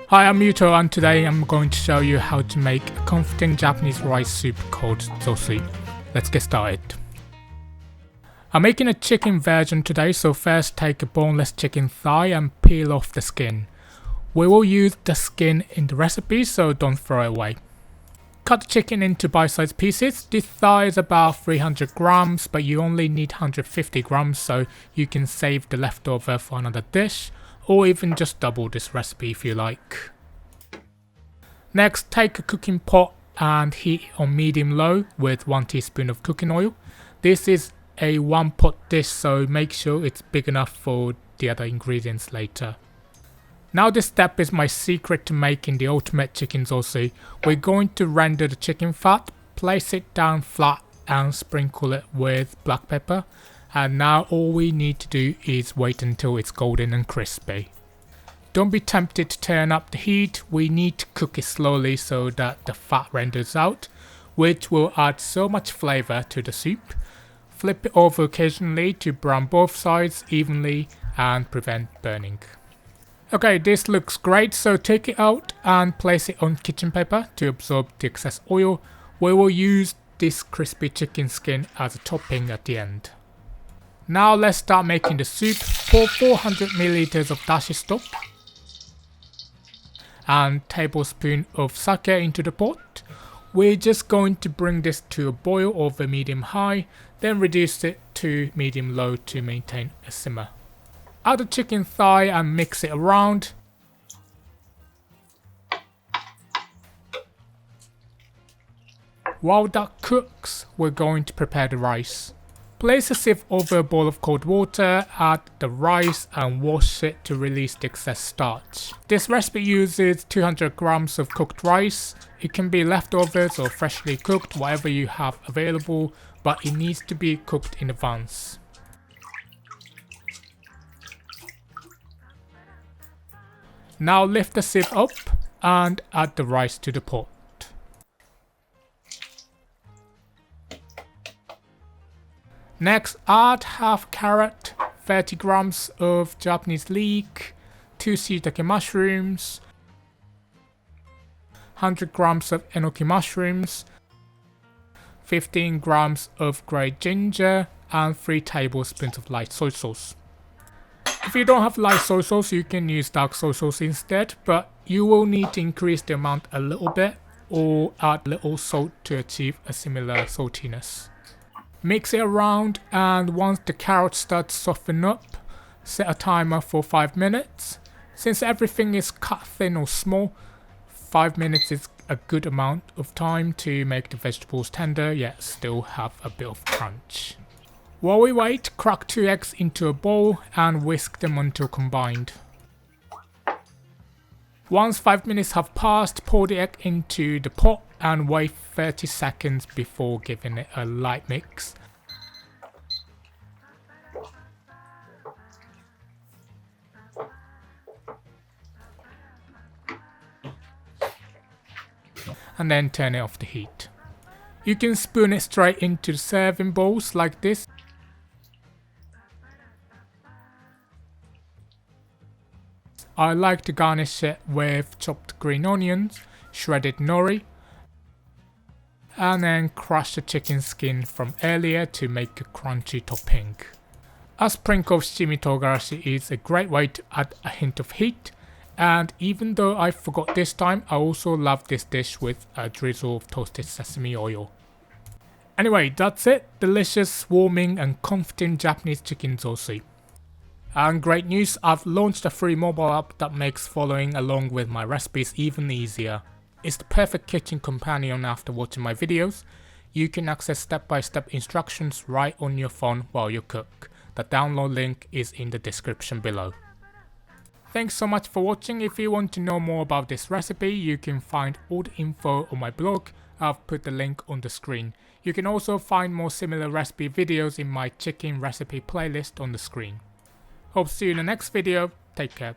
Hi, I'm Yuto and today I'm going to show you how to make a comforting Japanese rice soup called zosui. Let's get started. I'm making a chicken version today, so first take a boneless chicken thigh and peel off the skin. We will use the skin in the recipe, so don't throw it away. Cut the chicken into bite-sized pieces. This thigh is about 300 grams, but you only need 150 grams, so you can save the leftover for another dish, or even just double this recipe if you like. Next, take a cooking pot and heat on medium-low with 1 teaspoon of cooking oil. This is a one-pot dish, so make sure it's big enough for the other ingredients later. Now this step is my secret to making the ultimate chicken zosui. We're going to render the chicken fat, place it down flat and sprinkle it with black pepper. And now all we need to do is wait until it's golden and crispy. Don't be tempted to turn up the heat. We need to cook it slowly so that the fat renders out, which will add so much flavor to the soup. Flip it over occasionally to brown both sides evenly and prevent burning. Okay, this looks great, so take it out and place it on kitchen paper to absorb the excess oil. We will use this crispy chicken skin as a topping at the end. Now let's start making the soup. Pour 400 ml of dashi stock and tablespoon of sake into the pot. We're just going to bring this to a boil over medium-high, then reduce it to medium-low to maintain a simmer. Add the chicken thigh and mix it around. While that cooks, we're going to prepare the rice. Place a sieve over a bowl of cold water, add the rice and wash it to release the excess starch. This recipe uses 200 grams of cooked rice. It can be leftovers or freshly cooked, whatever you have available, but it needs to be cooked in advance. Now lift the sieve up and add the rice to the pot. Next, add half carrot, 30 grams of Japanese leek, 2 shiitake mushrooms, 100 grams of enoki mushrooms, 15 grams of grated ginger, and 3 tablespoons of light soy sauce. If you don't have light soy sauce, you can use dark soy sauce instead, but you will need to increase the amount a little bit or add a little salt to achieve a similar saltiness. Mix it around, and once the carrot starts to soften up, set a timer for 5 minutes. Since everything is cut thin or small, 5 minutes is a good amount of time to make the vegetables tender yet still have a bit of crunch. While we wait, crack 2 eggs into a bowl and whisk them until combined. Once 5 minutes have passed, pour the egg into the pot and wait 30 seconds before giving it a light mix. And then turn it off the heat. You can spoon it straight into the serving bowls like this. I like to garnish it with chopped green onions, shredded nori, and then crush the chicken skin from earlier to make a crunchy topping. A sprinkle of shimi togarashi is a great way to add a hint of heat, and even though I forgot this time, I also love this dish with a drizzle of toasted sesame oil. Anyway, that's it. Delicious, warming and comforting Japanese chicken zosui. And great news, I've launched a free mobile app that makes following along with my recipes even easier. It's the perfect kitchen companion after watching my videos. You can access step-by-step instructions right on your phone while you cook. The download link is in the description below. Thanks so much for watching. If you want to know more about this recipe, you can find all the info on my blog. I've put the link on the screen. You can also find more similar recipe videos in my chicken recipe playlist on the screen. Hope to see you in the next video. Take care.